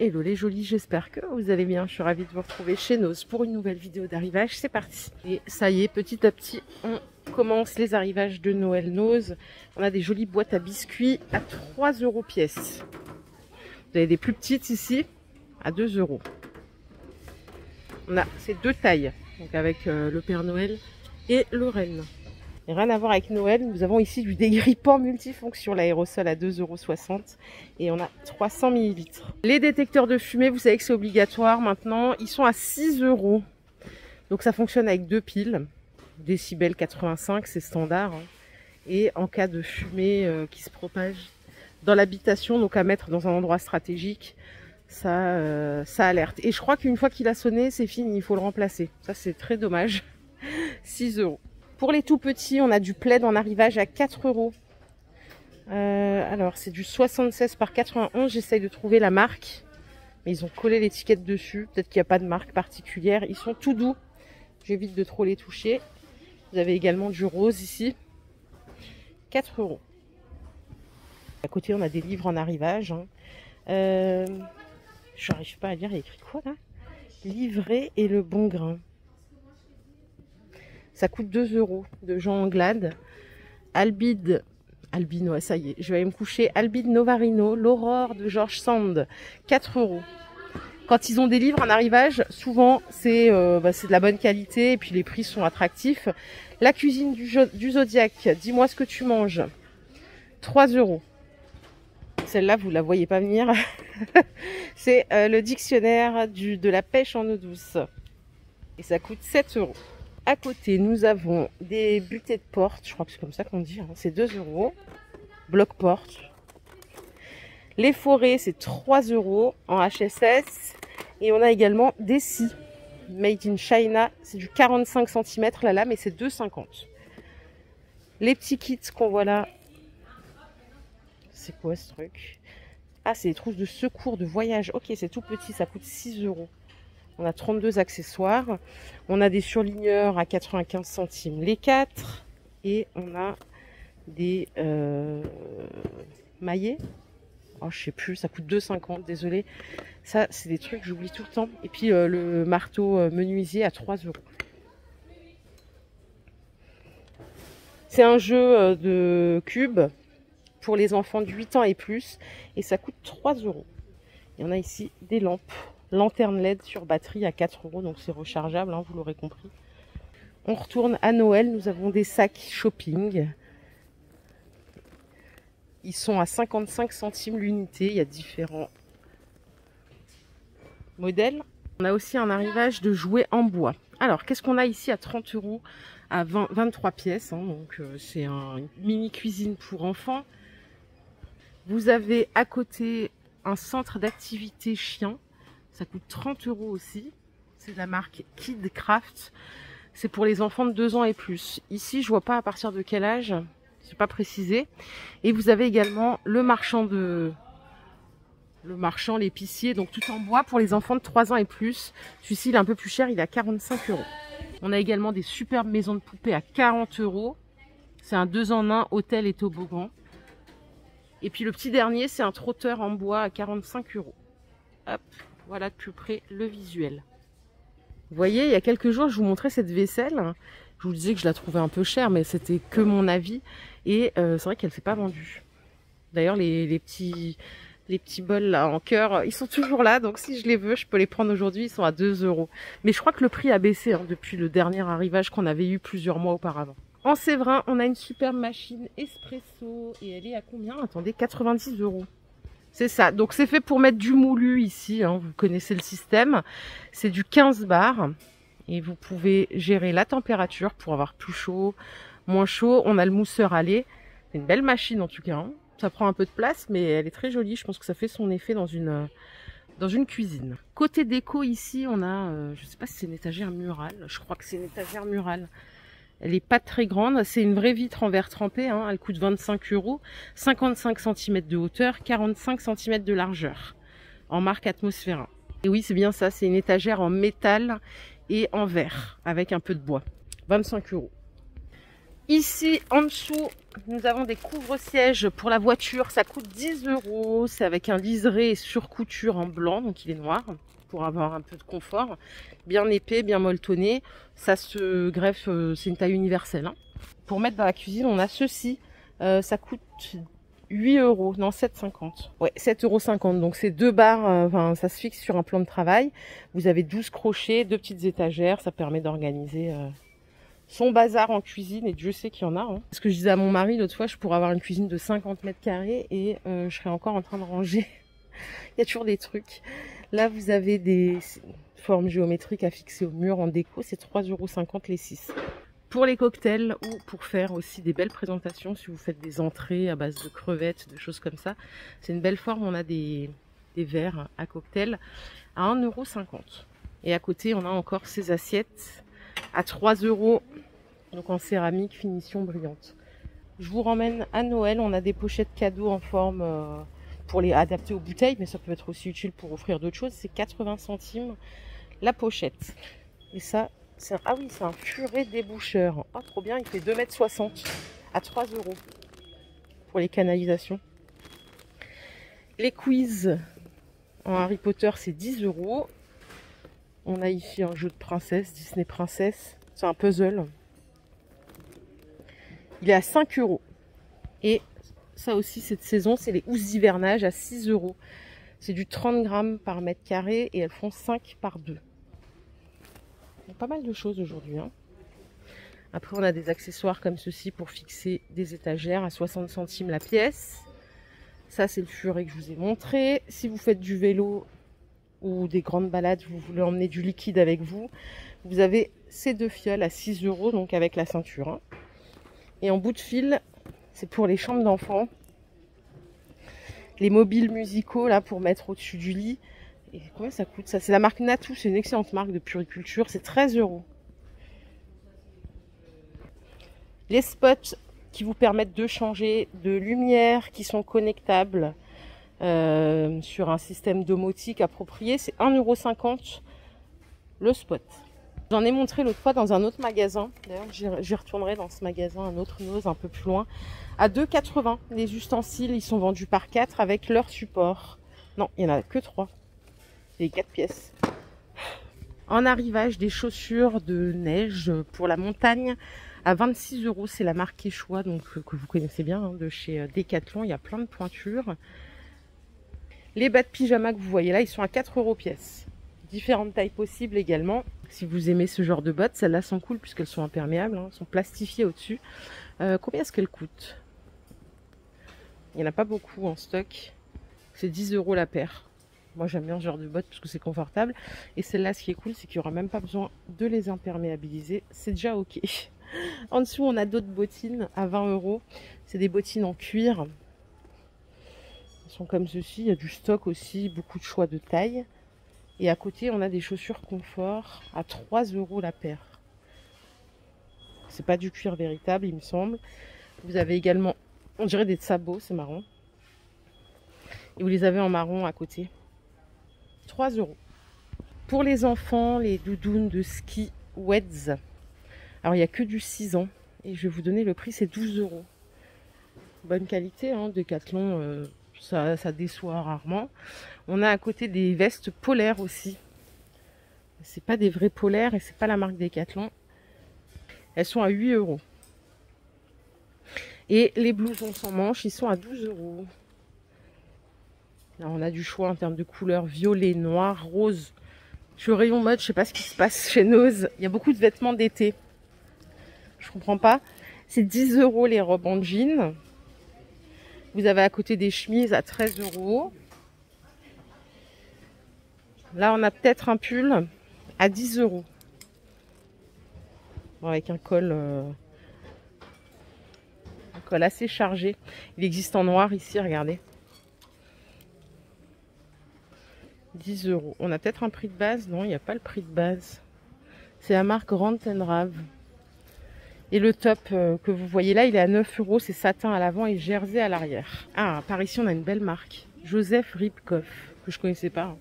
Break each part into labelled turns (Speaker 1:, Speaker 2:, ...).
Speaker 1: Hello les jolis, j'espère que vous allez bien. Je suis ravie de vous retrouver chez Nose pour une nouvelle vidéo d'arrivage. C'est parti. Et ça y est, petit à petit, on commence les arrivages de Noël Nose. On a des jolies boîtes à biscuits à 3 € pièce. Vous avez des plus petites ici à 2 €. On a ces deux tailles, donc avec le Père Noël et le Renne. Et rien à voir avec Noël, nous avons ici du dégrippant multifonction, l'aérosol à 2,60 € et on a 300 ml. Les détecteurs de fumée, vous savez que c'est obligatoire maintenant, ils sont à 6 €. Donc ça fonctionne avec deux piles, décibels 85, c'est standard. Hein. Et en cas de fumée qui se propage dans l'habitation, donc à mettre dans un endroit stratégique, ça alerte. Et je crois qu'une fois qu'il a sonné, c'est fini, il faut le remplacer. Ça c'est très dommage. 6 €. Pour les tout petits, on a du plaid en arrivage à 4 €. Alors, c'est du 76 par 91. J'essaye de trouver la marque. Mais ils ont collé l'étiquette dessus. Peut-être qu'il n'y a pas de marque particulière. Ils sont tout doux. J'évite de trop les toucher. Vous avez également du rose ici. 4 €. À côté, on a des livres en arrivage. Hein. Je n'arrive pas à lire. Il y a écrit quoi là? Livret et le bon grain. Ça coûte 2 € de Jean Anglade. Albino, ça y est, je vais aller me coucher. Albide Novarino, l'Aurore de George Sand, 4 €. Quand ils ont des livres en arrivage, souvent c'est de la bonne qualité et puis les prix sont attractifs. La cuisine du Zodiaque, dis-moi ce que tu manges, 3 €. Celle-là, vous la voyez pas venir. C'est le dictionnaire de la pêche en eau douce. Et ça coûte 7 €. À côté, nous avons des butées de porte, je crois que c'est comme ça qu'on dit, hein. C'est 2 €. Bloc porte. Les forêts, c'est 3 € en HSS. Et on a également des scies. Made in China, c'est du 45 cm la lame et c'est 2,50 €. Les petits kits qu'on voit là, c'est quoi ce truc? Ah, c'est des trousses de secours de voyage. Ok, c'est tout petit, ça coûte 6 €. On a 32 accessoires. On a des surligneurs à 95 centimes les 4. Et on a des maillets. Oh, je sais plus, ça coûte 2,50 €, désolé. Ça, c'est des trucs que j'oublie tout le temps. Et puis le marteau menuisier à 3 €. C'est un jeu de cubes pour les enfants de 8 ans et plus. Et ça coûte 3 €. Il y en a ici des lampes. Lanterne LED sur batterie à 4 €, donc c'est rechargeable, hein, vous l'aurez compris. On retourne à Noël, nous avons des sacs shopping. Ils sont à 55 centimes l'unité, il y a différents modèles. On a aussi un arrivage de jouets en bois. Alors, qu'est-ce qu'on a ici à 30 € à 23 pièces, hein, donc c'est une mini cuisine pour enfants. Vous avez à côté un centre d'activité chien. Ça coûte 30 € aussi. C'est de la marque Kid Craft. C'est pour les enfants de 2 ans et plus. Ici, je vois pas à partir de quel âge. C'est pas précisé. Et vous avez également le marchand, l'épicier, donc tout en bois pour les enfants de 3 ans et plus. Celui-ci, il est un peu plus cher, il est à 45 €. On a également des superbes maisons de poupées à 40 €. C'est un 2 en 1 hôtel et toboggan. Et puis le petit dernier, c'est un trotteur en bois à 45 €. Hop. Voilà de plus près le visuel. Vous voyez, il y a quelques jours, je vous montrais cette vaisselle. Je vous disais que je la trouvais un peu chère, mais c'était que mon avis. Et c'est vrai qu'elle ne s'est pas vendue. D'ailleurs, les petits bols là en cœur, ils sont toujours là. Donc si je les veux, je peux les prendre aujourd'hui. Ils sont à 2 €. Mais je crois que le prix a baissé hein, depuis le dernier arrivage qu'on avait eu plusieurs mois auparavant. En Séverin, on a une superbe machine espresso. Et elle est à combien? Attendez, 90 €. C'est ça, donc c'est fait pour mettre du moulu ici, hein. Vous connaissez le système. C'est du 15 bars et vous pouvez gérer la température pour avoir plus chaud, moins chaud. On a le mousseur à lait, c'est une belle machine en tout cas. Hein. Ça prend un peu de place mais elle est très jolie, je pense que ça fait son effet dans une cuisine. Côté déco ici, on a, je sais pas si c'est une étagère murale, je crois que c'est une étagère murale. Elle n'est pas très grande, c'est une vraie vitre en verre trempé, hein. Elle coûte 25 €, 55 cm de hauteur, 45 cm de largeur, en marque Atmosphera. Et oui, c'est bien ça, c'est une étagère en métal et en verre, avec un peu de bois, 25 €. Ici, en dessous, nous avons des couvre-sièges pour la voiture. Ça coûte 10 €. C'est avec un liseré sur couture en blanc, donc il est noir, pour avoir un peu de confort. Bien épais, bien molletonné. Ça se greffe, c'est une taille universelle. Hein. Pour mettre dans la cuisine, on a ceci. Ça coûte 8 €, non 7,50 €. Ouais, 7,50 €. Donc c'est 2 barres, ça se fixe sur un plan de travail. Vous avez 12 crochets, 2 petites étagères. Ça permet d'organiser... son bazar en cuisine, et Dieu sait qu'il y en a. Hein. Parce que je disais à mon mari l'autre fois, je pourrais avoir une cuisine de 50 mètres carrés et je serais encore en train de ranger. Il y a toujours des trucs. Là, vous avez des formes géométriques à fixer au mur en déco. C'est 3,50 € les 6. Pour les cocktails ou pour faire aussi des belles présentations, si vous faites des entrées à base de crevettes, de choses comme ça. C'est une belle forme. On a des verres à cocktail à 1,50 €. Et à côté, on a encore ces assiettes à 3 €, donc en céramique, finition brillante. Je vous ramène à Noël, on a des pochettes cadeaux en forme pour les adapter aux bouteilles, mais ça peut être aussi utile pour offrir d'autres choses. C'est 80 centimes la pochette. Et ça, c'est un furet déboucheur. Oh, trop bien, il fait 2,60 m à 3 € pour les canalisations. Les quiz en Harry Potter, c'est 10 €. On a ici un jeu de princesse, Disney Princesse. C'est un puzzle. Il est à 5 €. Et ça aussi, cette saison, c'est les housses d'hivernage à 6 €. C'est du 30 grammes par mètre carré et elles font 5 par 2. Il y a pas mal de choses aujourd'hui. Hein. Après, on a des accessoires comme ceci pour fixer des étagères à 60 centimes la pièce. Ça, c'est le furet que je vous ai montré. Si vous faites du vélo ou des grandes balades, vous voulez emmener du liquide avec vous, vous avez ces 2 fioles à 6 €, donc avec la ceinture. Hein. Et en bout de fil, c'est pour les chambres d'enfants. Les mobiles musicaux, là, pour mettre au-dessus du lit. Et combien ça coûte ça? C'est la marque Natou, c'est une excellente marque de puriculture, c'est 13 €. Les spots qui vous permettent de changer de lumière, qui sont connectables, sur un système domotique approprié, c'est 1,50 € le spot. J'en ai montré l'autre fois dans un autre magasin. D'ailleurs, j'y retournerai dans ce magasin, un autre Nose un peu plus loin. À 2,80 € les ustensiles, ils sont vendus par 4 avec leur support. Non, il n'y en a que 3. C'est 4 pièces. En arrivage, des chaussures de neige pour la montagne à 26 €. C'est la marque Quechua, donc que vous connaissez bien, hein, de chez Decathlon. Il y a plein de pointures. Les bas de pyjama que vous voyez là, ils sont à 4 € pièce. Différentes tailles possibles également. Si vous aimez ce genre de bottes, celles-là sont cool puisqu'elles sont imperméables, hein, sont plastifiées au-dessus. Combien est-ce qu'elles coûtent? Il n'y en a pas beaucoup en stock. C'est 10 € la paire. Moi j'aime bien ce genre de bottes parce que c'est confortable. Et celle-là, ce qui est cool, c'est qu'il n'y aura même pas besoin de les imperméabiliser. C'est déjà ok. En dessous, on a d'autres bottines à 20 €. C'est des bottines en cuir. Elles sont comme ceci. Il y a du stock aussi, beaucoup de choix de taille. Et à côté, on a des chaussures confort à 3 € la paire. C'est pas du cuir véritable, il me semble. Vous avez également, on dirait des sabots, c'est marrant. Et vous les avez en marron à côté. 3 €. Pour les enfants, les doudounes de ski Weds. Alors, il n'y a que du 6 ans. Et je vais vous donner le prix, c'est 12 €. Bonne qualité, hein, Decathlon, ça déçoit rarement. On a à côté des vestes polaires aussi. C'est pas des vrais polaires et c'est pas la marque Decathlon. Elles sont à 8 €. Et les blousons sans manches, ils sont à 12 €. Alors on a du choix en termes de couleurs violet, noir, rose. Je suis au rayon mode, je sais pas ce qui se passe chez Nose. Il y a beaucoup de vêtements d'été. Je comprends pas. C'est 10 € les robes en jean. Vous avez à côté des chemises à 13 €. Là, on a peut-être un pull à 10 €. Bon, avec un col assez chargé. Il existe en noir ici, regardez. 10 €. On a peut-être un prix de base. Non, il n'y a pas le prix de base. C'est la marque Grant & Rave. Et le top que vous voyez là, il est à 9 €. C'est satin à l'avant et jersey à l'arrière. Ah, par ici, on a une belle marque. Joseph Ribkoff, que je connaissais pas.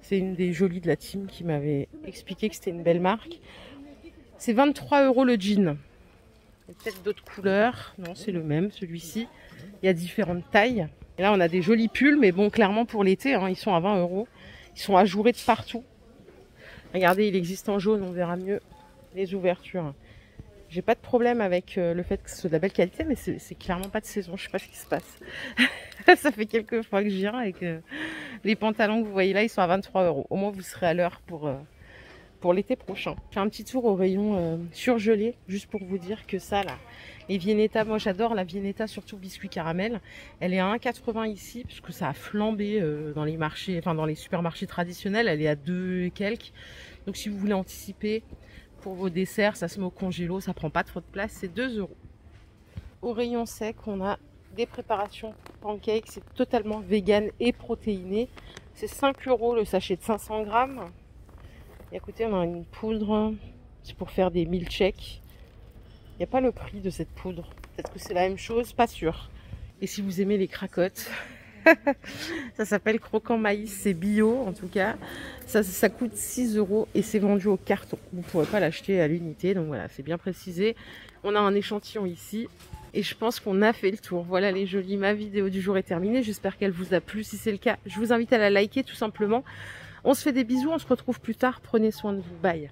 Speaker 1: C'est une des jolies de la team qui m'avait expliqué que c'était une belle marque. C'est 23 € le jean. Il y a peut-être d'autres couleurs. Non, c'est le même, celui-ci. Il y a différentes tailles. Et là, on a des jolis pulls, mais bon, clairement pour l'été, hein, ils sont à 20 €. Ils sont ajourés de partout. Regardez, il existe en jaune, on verra mieux les ouvertures. J'ai pas de problème avec le fait que ce soit de la belle qualité, mais c'est clairement pas de saison. Je sais pas ce qui se passe. Ça fait quelques fois que je viens et que les pantalons que vous voyez là, ils sont à 23 €. Au moins, vous serez à l'heure pour l'été prochain. Je fais un petit tour au rayon surgelé, juste pour vous dire que ça, là, les Viennetta, moi j'adore la Viennetta, surtout biscuit caramel. Elle est à 1,80 € ici, parce que ça a flambé dans les marchés, enfin dans les supermarchés traditionnels, elle est à 2 et quelques. Donc si vous voulez anticiper pour vos desserts, ça se met au congélo, ça prend pas trop de place, c'est 2 €. Au rayon sec, on a des préparations pancakes, c'est totalement vegan et protéiné. C'est 5 € le sachet de 500 grammes. Et à côté, on a une poudre, c'est pour faire des milkshakes. Il n'y a pas le prix de cette poudre. Peut-être que c'est la même chose, pas sûr. Et si vous aimez les cracottes, ça s'appelle croquant maïs, c'est bio en tout cas. Ça coûte 6 € et c'est vendu au carton. Vous ne pourrez pas l'acheter à l'unité, donc voilà, c'est bien précisé. On a un échantillon ici. Et je pense qu'on a fait le tour. Voilà les jolis, ma vidéo du jour est terminée. J'espère qu'elle vous a plu. Si c'est le cas, je vous invite à la liker tout simplement. On se fait des bisous, on se retrouve plus tard. Prenez soin de vous. Bye.